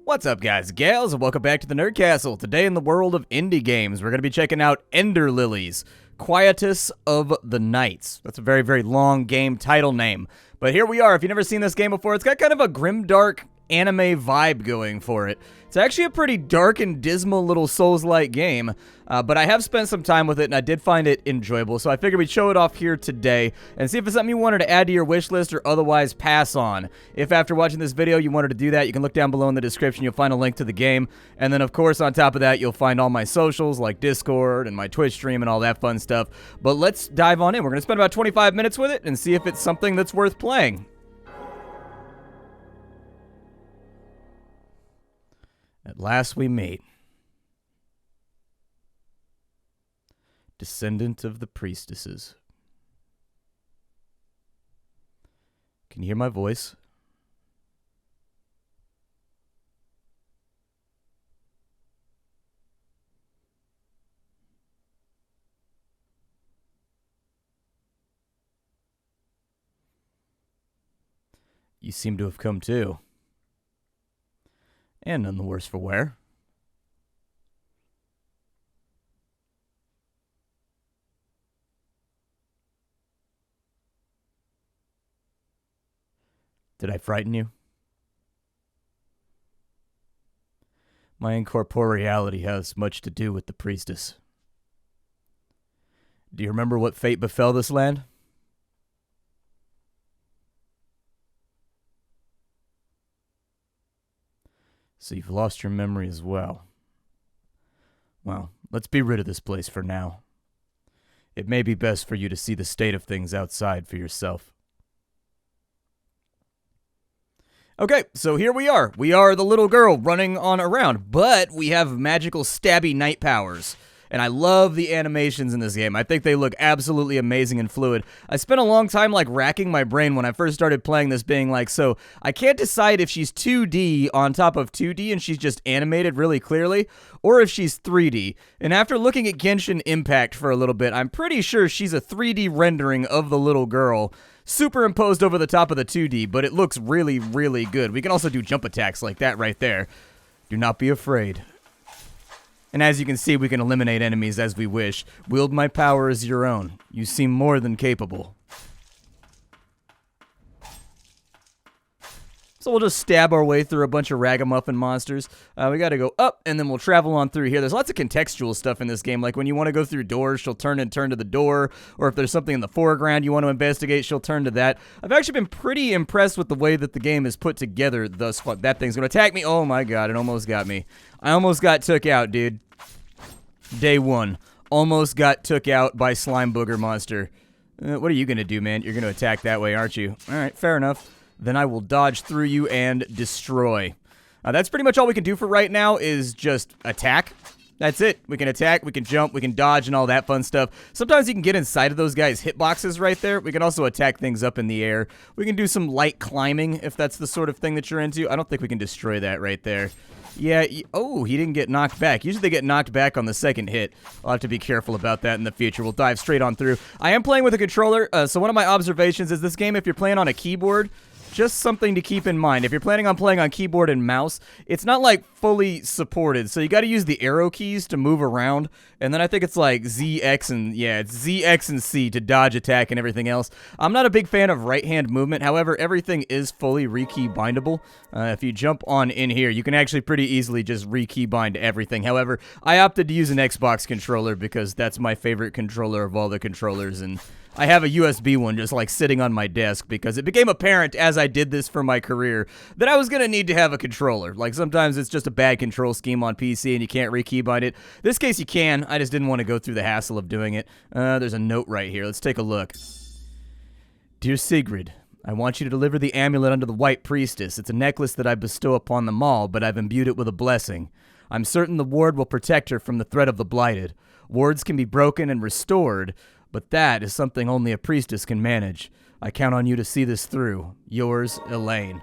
What's up, guys and gals, and welcome back to the Nerd Castle. Today in the world of indie games, we're going to be checking out Ender Lilies, Quietus of the Nights. That's a very, very long game title name. But here we are. If you've never seen this game before, it's got kind of a grimdark anime vibe going for it. It's actually a pretty dark and dismal little Souls-like game, but I have spent some time with it, and I did find it enjoyable, so I figured we'd show it off here today and see if it's something you wanted to add to your wish list or otherwise pass on. If after watching this video you wanted to do that, you can look down below in the description. You'll find a link to the game, and then of course on top of that you'll find all my socials like Discord and my Twitch stream and all that fun stuff. But let's dive on in. We're going to spend about 25 minutes with it and see if it's something that's worth playing. At last we meet. Descendant of the priestesses. Can you hear my voice? You seem to have come too. And none the worse for wear. Did I frighten you? My incorporeality has much to do with the priestess. Do you remember what fate befell this land? So you've lost your memory as well. Well, let's be rid of this place for now. It may be best for you to see the state of things outside for yourself. Okay, so here we are. We are the little girl running on around, but we have magical stabby night powers. And I love the animations in this game. I think they look absolutely amazing and fluid. I spent a long time like racking my brain when I first started playing this, being like, so I can't decide if she's 2D on top of 2D and she's just animated really clearly, or if she's 3D. And after looking at Genshin Impact for a little bit, I'm pretty sure she's a 3D rendering of the little girl, superimposed over the top of the 2D, but it looks really, really good. We can also do jump attacks like that right there. Do not be afraid. And as you can see, we can eliminate enemies as we wish. Wield my power as your own. You seem more than capable. So we'll just stab our way through a bunch of ragamuffin monsters. We gotta go up, and then we'll travel on through here. There's lots of contextual stuff in this game. Like when you want to go through doors, she'll turn to the door. Or if there's something in the foreground you want to investigate, she'll turn to that. I've actually been pretty impressed with the way that the game is put together thus far. That thing's gonna attack me. Oh my god, it almost got me. I almost got took out, dude. Day one. Almost got took out by Slime Booger Monster. What are you gonna do, man? You're gonna attack that way, aren't you? Alright, fair enough. Then I will dodge through you and destroy. That's pretty much all we can do for right now is just attack. That's it. We can attack, we can jump, we can dodge, and all that fun stuff. Sometimes you can get inside of those guys' hitboxes right there. We can also attack things up in the air. We can do some light climbing if that's the sort of thing that you're into. I don't think we can destroy that right there. Yeah, oh, he didn't get knocked back. Usually they get knocked back on the second hit. I'll have to be careful about that in the future. We'll dive straight on through. I am playing with a controller, so one of my observations is this game, if you're playing on a keyboard, just something to keep in mind. If you're planning on playing on keyboard and mouse, it's not like fully supported. So you got to use the arrow keys to move around. And then I think it's like Z, X, and yeah, it's Z, X, and C to dodge, attack, and everything else. I'm not a big fan of right-hand movement. However, everything is fully rekey bindable. If you jump on in here, you can actually pretty easily just rekey bind everything. However, I opted to use an Xbox controller because that's my favorite controller of all the controllers, and I have a USB one just like sitting on my desk because it became apparent as I did this for my career that I was going to need to have a controller. Like sometimes it's just a bad control scheme on PC and you can't rekeybind it. This case you can. I just didn't want to go through the hassle of doing it. There's a note right here. Let's take a look. Dear Sigrid, I want you to deliver the amulet unto the White Priestess. It's a necklace that I bestow upon them all, but I've imbued it with a blessing. I'm certain the ward will protect her from the threat of the Blighted. Wards can be broken and restored, but that is something only a priestess can manage. I count on you to see this through. Yours, Elaine.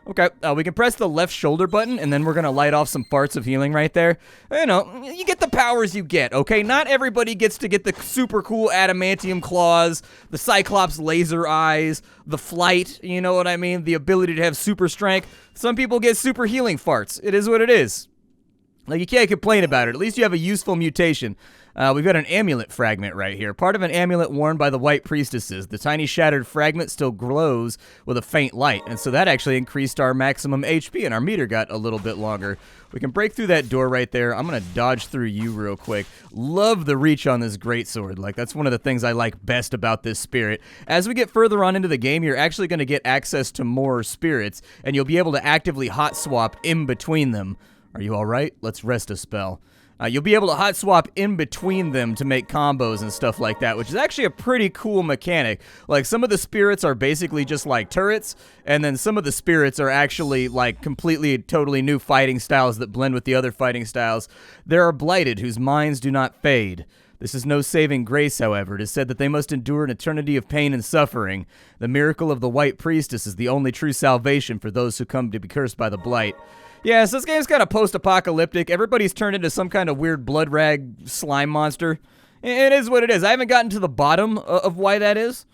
Okay, we can press the left shoulder button, and then we're going to light off some farts of healing right there. You know, you get the powers you get, okay? Not everybody gets to get the super cool adamantium claws, the Cyclops laser eyes, the flight, you know what I mean? The ability to have super strength. Some people get super healing farts. It is what it is. Like, you can't complain about it. At least you have a useful mutation. We've got an amulet fragment right here. Part of an amulet worn by the white priestesses. The tiny shattered fragment still glows with a faint light, and so that actually increased our maximum HP, and our meter got a little bit longer. We can break through that door right there. I'm going to dodge through you real quick. Love the reach on this greatsword. Like, that's one of the things I like best about this spirit. As we get further on into the game, you're actually going to get access to more spirits, and you'll be able to actively hot swap in between them. Are you all right? Let's rest a spell. You'll be able to hot swap in between them to make combos and stuff like that, which is actually a pretty cool mechanic. Like, some of the spirits are basically just like turrets, and then some of the spirits are actually like completely, totally new fighting styles that blend with the other fighting styles. There are blighted, whose minds do not fade. This is no saving grace, however. It is said that they must endure an eternity of pain and suffering. The miracle of the White Priestess is the only true salvation for those who come to be cursed by the blight. Yeah, so this game's kind of post-apocalyptic. Everybody's turned into some kind of weird blood rag slime monster. It is what it is. I haven't gotten to the bottom of why that is,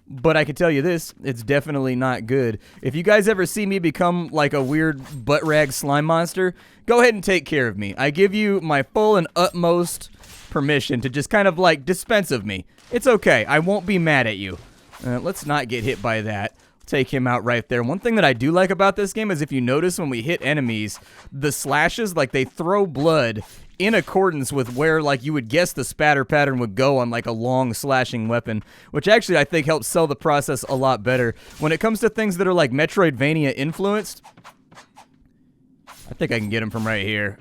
but I can tell you this, it's definitely not good. If you guys ever see me become like a weird butt rag slime monster, go ahead and take care of me. I give you my full and utmost permission to just kind of like dispense of me. It's okay. I won't be mad at you. Let's not get hit by that. Take him out right there. One thing that I do like about this game is if you notice when we hit enemies, the slashes, like, they throw blood in accordance with where, like, you would guess the spatter pattern would go on, like, a long slashing weapon, which actually I think helps sell the process a lot better. When it comes to things that are, like, Metroidvania influenced, I think I can get him from right here.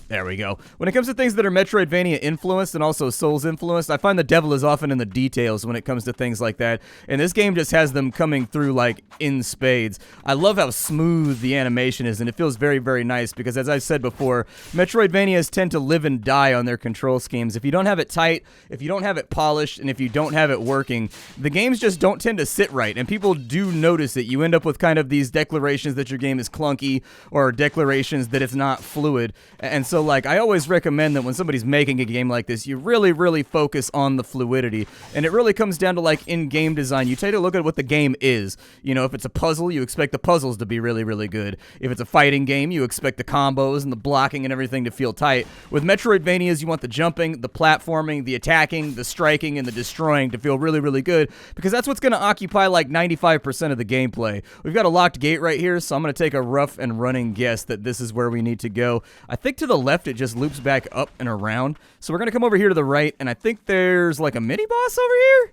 There we go. When it comes to things that are Metroidvania influenced and also Souls influenced, I find the devil is often in the details when it comes to things like that. And this game just has them coming through like in spades. I love how smooth the animation is, and it feels very, very nice because, as I said before, Metroidvanias tend to live and die on their control schemes. If you don't have it tight, if you don't have it polished, and if you don't have it working, the games just don't tend to sit right. And people do notice it. You end up with kind of these declarations that your game is clunky or declarations that it's not fluid. And so, like, I always recommend that when somebody's making a game like this, you really, really focus on the fluidity. And it really comes down to, like, in-game design. You take a look at what the game is. You know, if it's a puzzle, you expect the puzzles to be really, really good. If it's a fighting game, you expect the combos and the blocking and everything to feel tight. With Metroidvanias, you want the jumping, the platforming, the attacking, the striking, and the destroying to feel really, really good, because that's what's going to occupy, like, 95% of the gameplay. We've got a locked gate right here, so I'm going to take a rough and running guess that this is where we need to go. I think to the left, it just loops back up and around. So we're going to come over here to the right, and I think there's like a mini-boss over here?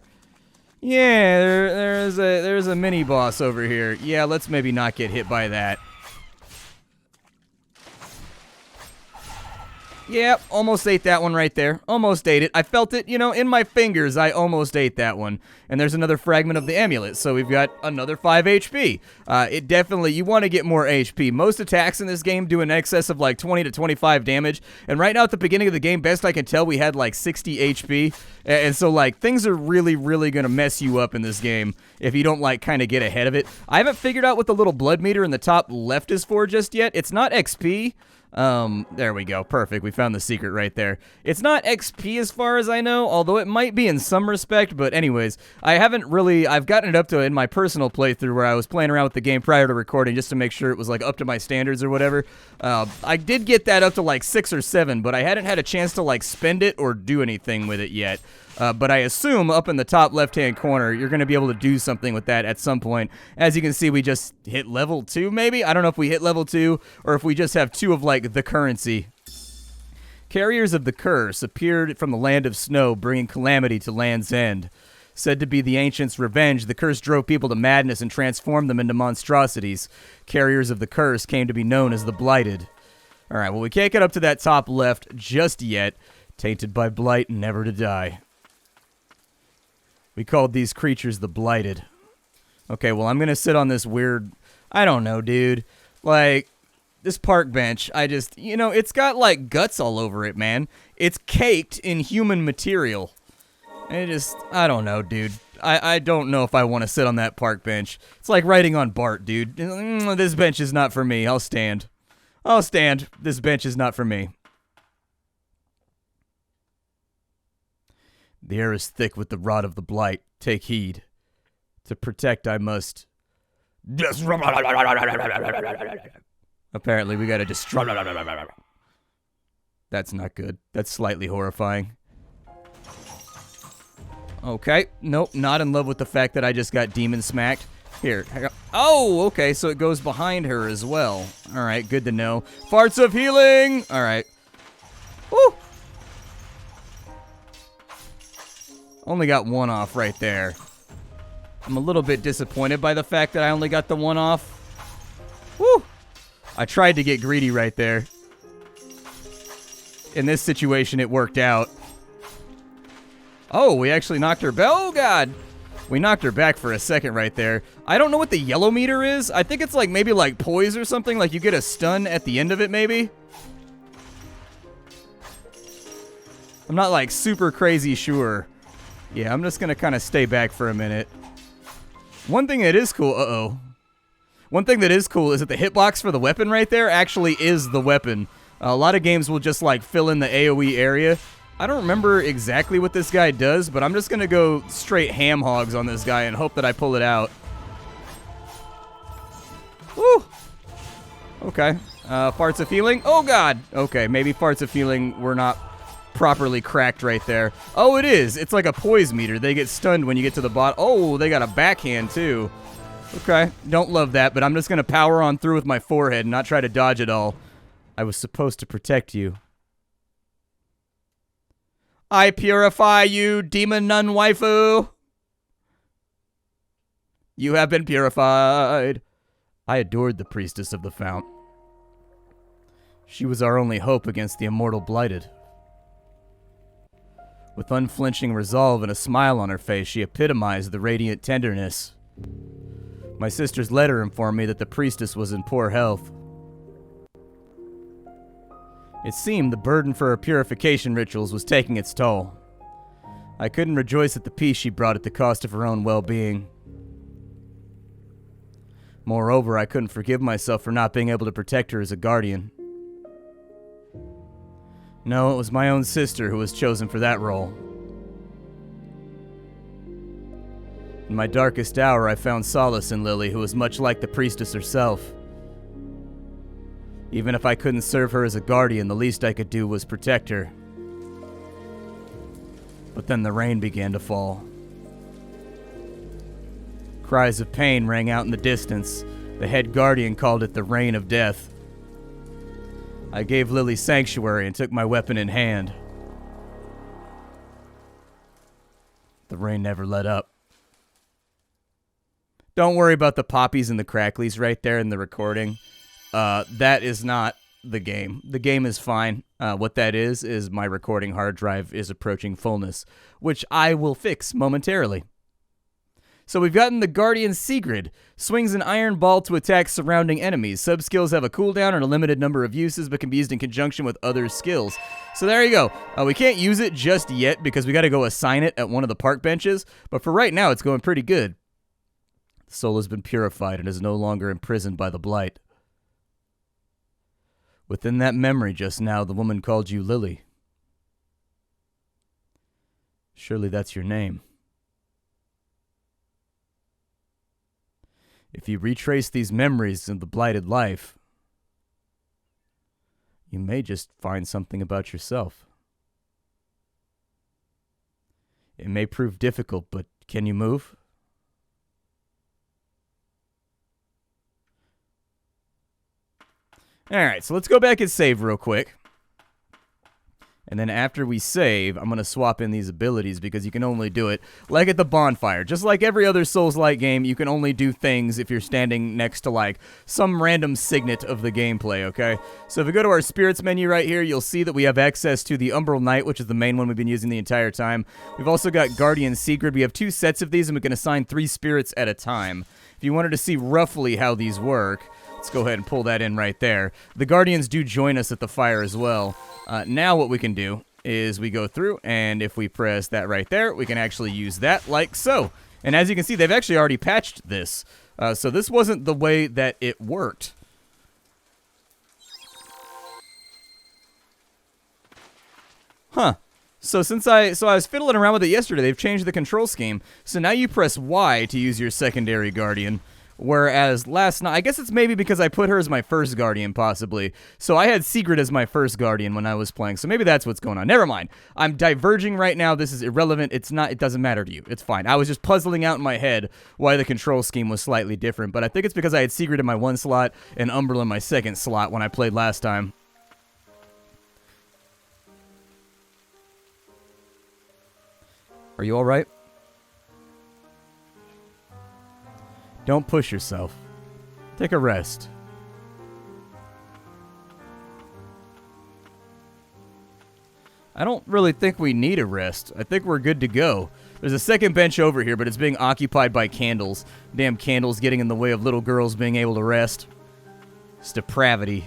Yeah, there's a mini-boss over here. Yeah, let's maybe not get hit by that. Yep, almost ate that one right there. Almost ate it. I felt it, you know, in my fingers. I almost ate that one. And there's another fragment of the amulet, so we've got another 5 HP. It definitely, you want to get more HP. Most attacks in this game do in excess of like 20 to 25 damage. And right now at the beginning of the game, best I can tell, we had like 60 HP. And so, like, things are really, really going to mess you up in this game if you don't, like, kind of get ahead of it. I haven't figured out what the little blood meter in the top left is for just yet. It's not XP. There we go. Perfect. We found the secret right there. It's not XP as far as I know, although it might be in some respect, but anyways, I've gotten it up to in my personal playthrough where I was playing around with the game prior to recording just to make sure it was like up to my standards or whatever. I did get that up to like 6 or 7, but I hadn't had a chance to like spend it or do anything with it yet. But I assume up in the top left-hand corner, you're going to be able to do something with that at some point. As you can see, we just hit level 2, maybe? I don't know if we hit level 2 or if we just have 2 of, like, the currency. Carriers of the curse appeared from the land of snow, bringing calamity to land's end. Said to be the ancients' revenge, the curse drove people to madness and transformed them into monstrosities. Carriers of the curse came to be known as the blighted. All right, well, we can't get up to that top left just yet. Tainted by blight, never to die. We called these creatures the blighted. Okay, well, I'm going to sit on this weird... I don't know, dude. Like, this park bench, you know, it's got, like, guts all over it, man. It's caked in human material. I don't know, dude. I don't know if I want to sit on that park bench. It's like riding on Bart, dude. This bench is not for me. I'll stand. I'll stand. This bench is not for me. The air is thick with the rot of the blight. Take heed. To protect, I must... Apparently, we gotta destroy... That's not good. That's slightly horrifying. Okay. Nope, not in love with the fact that I just got demon smacked. Here. Oh, okay, so it goes behind her as well. All right, good to know. Farts of healing! All right. Woo! Only got one off right there. I'm a little bit disappointed by the fact that I only got the one off. Woo! I tried to get greedy right there. In this situation, it worked out. Oh, we actually knocked her back. Oh, God. We knocked her back for a second right there. I don't know what the yellow meter is. I think it's like maybe like poise or something. Like you get a stun at the end of it, maybe. I'm not like super crazy sure. Yeah, I'm just going to kind of stay back for a minute. One thing that is cool. Uh-oh. One thing that is cool is that the hitbox for the weapon right there actually is the weapon. A lot of games will just like fill in the AoE area. I don't remember exactly what this guy does, but I'm just going to go straight ham hogs on this guy and hope that I pull it out. Woo! Okay. Farts of healing. Oh, God! Okay, maybe farts of healing were not properly cracked right there. Oh, it is. It's like a poise meter. They get stunned when you get to the bot. Oh, they got a backhand, too. Okay. Don't love that, but I'm just going to power on through with my forehead and not try to dodge it all. I was supposed to protect you. I purify you, demon nun waifu. You have been purified. I adored the priestess of the fount. She was our only hope against the immortal blighted. With unflinching resolve and a smile on her face, she epitomized the radiant tenderness. My sister's letter informed me that the priestess was in poor health. It seemed the burden for her purification rituals was taking its toll. I couldn't rejoice at the peace she brought at the cost of her own well-being. Moreover, I couldn't forgive myself for not being able to protect her as a guardian. No, it was my own sister who was chosen for that role. In my darkest hour, I found solace in Lily, who was much like the priestess herself. Even if I couldn't serve her as a guardian, the least I could do was protect her. But then the rain began to fall. Cries of pain rang out in the distance. The head guardian called it the rain of death. I gave Lily sanctuary and took my weapon in hand. The rain never let up. Don't worry about the poppies and the cracklies right there in the recording. That is not the game. The game is fine. What that is my recording hard drive is approaching fullness, which I will fix momentarily. So we've gotten the Guardian Sigrid. Swings an iron ball to attack surrounding enemies. Sub-skills have a cooldown and a limited number of uses, but can be used in conjunction with other skills. So there you go. We can't use it just yet because we got to go assign it at one of the park benches, but for right now it's going pretty good. The soul has been purified and is no longer imprisoned by the blight. Within that memory just now, the woman called you Lily. Surely that's your name. If you retrace these memories of the blighted life, you may just find something about yourself. It may prove difficult, but can you move? Alright, so let's go back and save real quick. And then after we save, I'm going to swap in these abilities because you can only do it like at the bonfire. Just like every other Souls-like game, you can only do things if you're standing next to like some random signet of the gameplay, okay? So if we go to our spirits menu right here, you'll see that we have access to the Umbral Knight, which is the main one we've been using the entire time. We've also got Guardian Sigrid. We have 2 sets of these and we can assign 3 spirits at a time. If you wanted to see roughly how these work, let's go ahead and pull that in right there. The Guardians do join us at the fire as well. Now what we can do is we go through, and if we press that right there, we can actually use that like so. And as you can see, they've actually already patched this. So this wasn't the way that it worked. Huh. So I was fiddling around with it yesterday, they've changed the control scheme. So now you press Y to use your secondary guardian. Whereas last night, I guess it's maybe because I put her as my first guardian, possibly. So I had Secret as my first guardian when I was playing. So maybe that's what's going on. Never mind. I'm diverging right now. This is irrelevant. It's not. It doesn't matter to you. It's fine. I was just puzzling out in my head why the control scheme was slightly different. But I think it's because I had Secret in my one slot and Umbral in my second slot when I played last time. Are you all right? Don't push yourself. Take a rest. I don't really think we need a rest. I think we're good to go. There's a second bench over here, but it's being occupied by candles. Damn candles getting in the way of little girls being able to rest. It's depravity.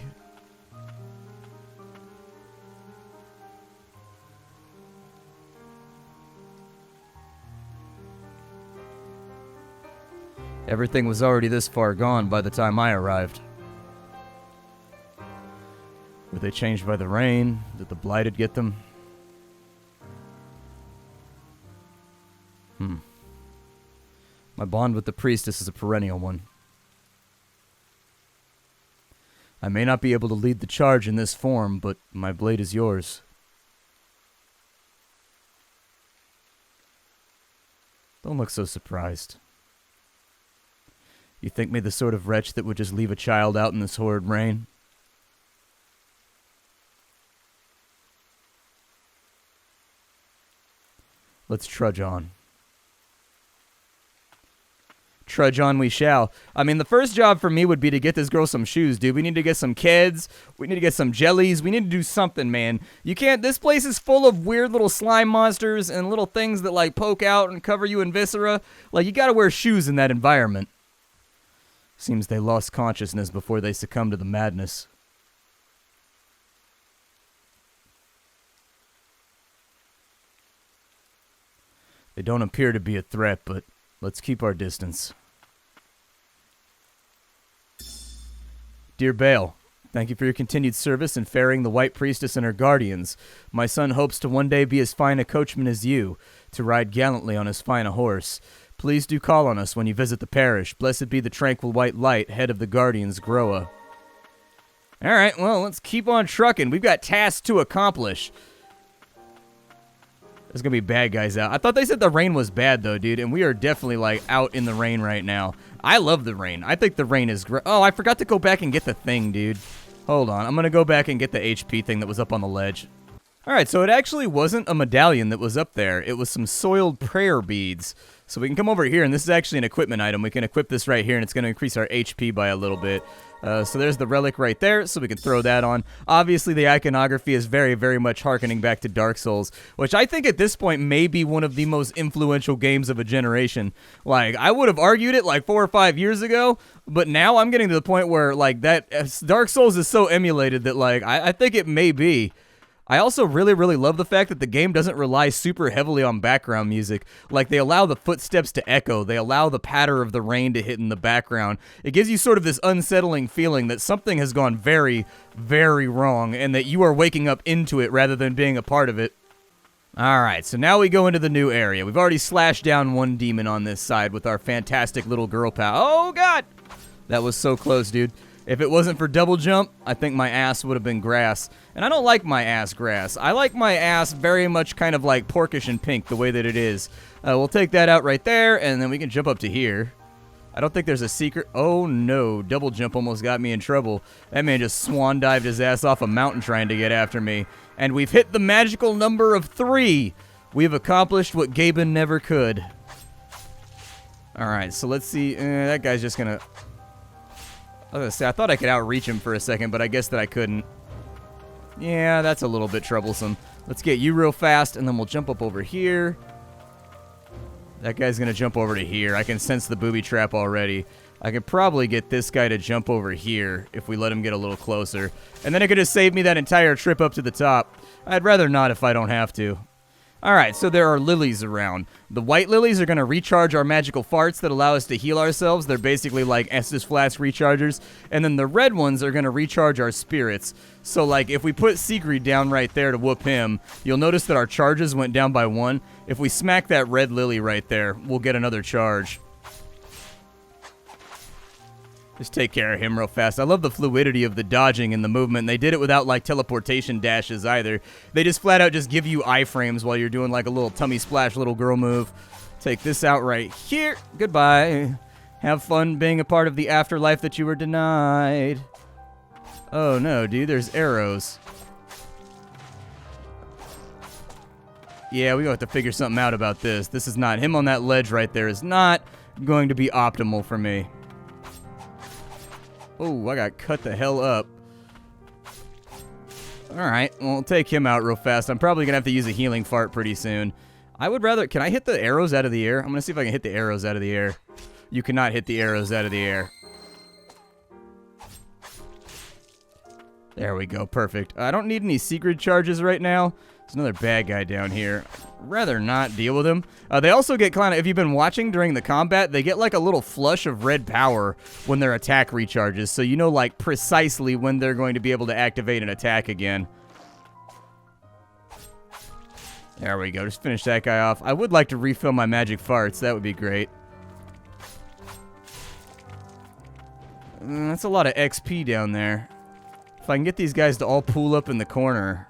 Everything was already this far gone by the time I arrived. Were they changed by the rain? Did the blighted get them? My bond with the priestess is a perennial one. I may not be able to lead the charge in this form, but my blade is yours. Don't look so surprised. You think me the sort of wretch that would just leave a child out in this horrid rain? Let's trudge on. Trudge on we shall. I mean, the first job for me would be to get this girl some shoes, dude. We need to get some kids. We need to get some jellies. We need to do something, man. You can't... This place is full of weird little slime monsters and little things that, like, poke out and cover you in viscera. Like, you gotta wear shoes in that environment. Seems they lost consciousness before they succumbed to the madness. They don't appear to be a threat, but let's keep our distance. Dear Bale, thank you for your continued service in ferrying the White Priestess and her guardians. My son hopes to one day be as fine a coachman as you, to ride gallantly on as fine a horse. Please do call on us when you visit the parish. Blessed be the tranquil white light, head of the guardians, Groa. Alright, well, let's keep on trucking. We've got tasks to accomplish. There's gonna be bad guys out. I thought they said the rain was bad, though, dude, and we are definitely, like, out in the rain right now. I love the rain. I think the rain is great. Oh, I forgot to go back and get the thing, dude. Hold on. I'm gonna go back and get the HP thing that was up on the ledge. Alright, so it actually wasn't a medallion that was up there. It was some soiled prayer beads. So we can come over here, and this is actually an equipment item. We can equip this right here, and it's going to increase our HP by a little bit. So there's the relic right there, so we can throw that on. Obviously, the iconography is very, very much harkening back to Dark Souls, which I think at this point may be one of the most influential games of a generation. Like, I would have argued it like 4 or 5 years ago, but now I'm getting to the point where, like, that Dark Souls is so emulated that, like, I think it may be. I also really, really love the fact that the game doesn't rely super heavily on background music. Like, they allow the footsteps to echo. They allow the patter of the rain to hit in the background. It gives you sort of this unsettling feeling that something has gone very, very wrong and that you are waking up into it rather than being a part of it. Alright, so now we go into the new area. We've already slashed down one demon on this side with our fantastic little girl pal. Oh, God! That was so close, dude. If it wasn't for double jump, I think my ass would have been grass. And I don't like my ass grass. I like my ass very much kind of like porkish and pink, the way that it is. We'll take that out right there, and then we can jump up to here. I don't think there's a secret. Oh, no. Double jump almost got me in trouble. That man just swan dived his ass off a mountain trying to get after me. And we've hit the magical number of 3. We've accomplished what Gaben never could. Alright, so let's see. That guy's just gonna... I was gonna say, I thought I could outreach him for a second, but I guess that I couldn't. Yeah, that's a little bit troublesome. Let's get you real fast, and then we'll jump up over here. That guy's gonna jump over to here. I can sense the booby trap already. I could probably get this guy to jump over here if we let him get a little closer. And then it could just save me that entire trip up to the top. I'd rather not if I don't have to. Alright, so there are lilies around. The white lilies are going to recharge our magical farts that allow us to heal ourselves. They're basically like Estus Flask rechargers. And then the red ones are going to recharge our spirits. So, like, if we put Sigrid down right there to whoop him, you'll notice that our charges went down by 1. If we smack that red lily right there, we'll get another charge. Just take care of him real fast. I love the fluidity of the dodging and the movement. They did it without, like, teleportation dashes either. They just flat out just give you iframes while you're doing, like, a little tummy splash little girl move. Take this out right here. Goodbye. Have fun being a part of the afterlife that you were denied. Oh, no, dude. There's arrows. Yeah, we have to figure something out about this. This is not... Him on that ledge right there is not going to be optimal for me. Oh, I got cut the hell up. Alright, well, we'll take him out real fast. I'm probably going to have to use a healing fart pretty soon. I would rather... Can I hit the arrows out of the air? I'm going to see if I can hit the arrows out of the air. You cannot hit the arrows out of the air. There we go, perfect. I don't need any secret charges right now. There's another bad guy down here. I'd rather not deal with him. They also get kind of, if you've been watching during the combat, they get like a little flush of red power when their attack recharges. So you know like precisely when they're going to be able to activate an attack again. There we go, just finish that guy off. I would like to refill my magic farts, that would be great. That's a lot of XP down there. If I can get these guys to all pool up in the corner.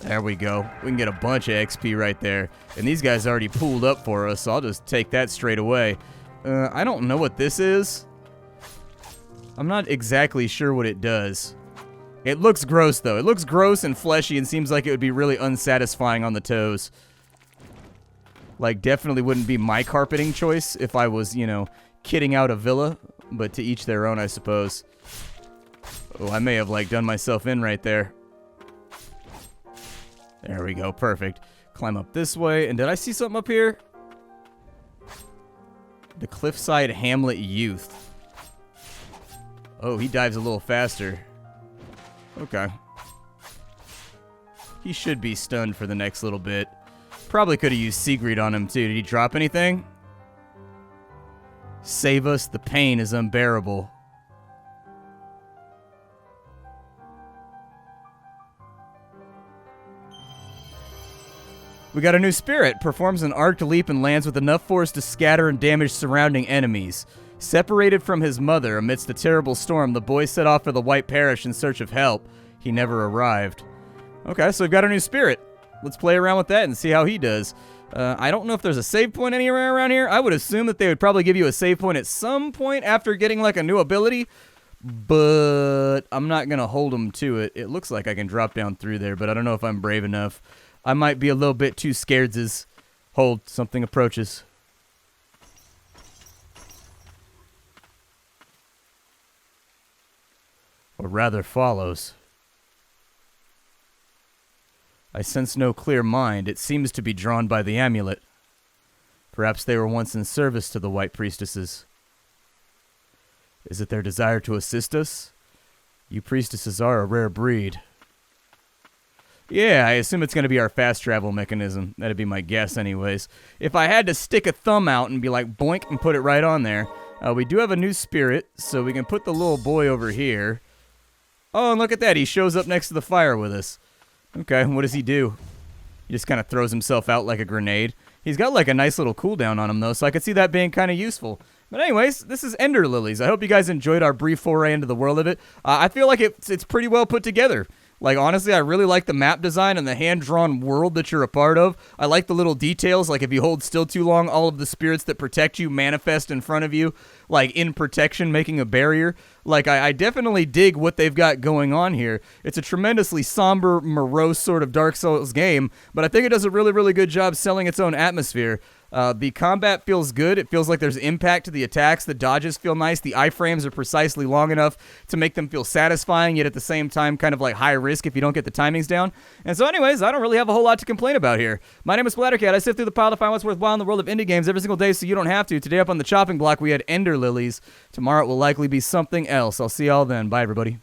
There we go. We can get a bunch of XP right there. And these guys already pooled up for us, so I'll just take that straight away. I don't know what this is. I'm not exactly sure what it does. It looks gross, though. It looks gross and fleshy and seems like it would be really unsatisfying on the toes. Like, definitely wouldn't be my carpeting choice if I was, you know, kitting out a villa. But to each their own, I suppose. Oh, I may have, like, done myself in right there. There we go, perfect. Climb up this way, and did I see something up here? The Cliffside Hamlet Youth. Oh, he dives a little faster. Okay. He should be stunned for the next little bit. Probably could have used Sigrid on him, too. Did he drop anything? Save us, the pain is unbearable. We got a new spirit. Performs an arced leap and lands with enough force to scatter and damage surrounding enemies. Separated from his mother amidst a terrible storm, the boy set off for the White Parish in search of help. He never arrived. Okay, so we've got a new spirit. Let's play around with that and see how he does. I don't know if there's a save point anywhere around here. I would assume that they would probably give you a save point at some point after getting like a new ability. But I'm not going to hold them to it. It looks like I can drop down through there, but I don't know if I'm brave enough. I might be a little bit too scared as hold something approaches. Or rather follows. I sense no clear mind. It seems to be drawn by the amulet. Perhaps they were once in service to the White Priestesses. Is it their desire to assist us? You priestesses are a rare breed. Yeah, I assume it's going to be our fast travel mechanism. That'd be my guess anyways. If I had to stick a thumb out and be like boink and put it right on there. We do have a new spirit, so we can put the little boy over here. Oh, and look at that. He shows up next to the fire with us. Okay, what does he do? He just kind of throws himself out like a grenade. He's got like a nice little cooldown on him though, so I could see that being kind of useful. But anyways, this is Ender Lilies. I hope you guys enjoyed our brief foray into the world of it. I feel like it's pretty well put together. Like, honestly, I really like the map design and the hand-drawn world that you're a part of. I like the little details, like if you hold still too long, all of the spirits that protect you manifest in front of you, like in protection, making a barrier. Like, I definitely dig what they've got going on here. It's a tremendously somber, morose sort of Dark Souls game, but I think it does a really, really good job selling its own atmosphere. The combat feels good. It feels like there's impact to the attacks. The dodges feel nice. The iframes are precisely long enough to make them feel satisfying, yet at the same time kind of like high risk if you don't get the timings down. And so anyways, I don't really have a whole lot to complain about here. My name is Splattercat. I sift through the pile to find what's worthwhile in the world of indie games every single day so you don't have to. Today up on the chopping block we had Ender Lilies. Tomorrow it will likely be something else. I'll see y'all then. Bye everybody.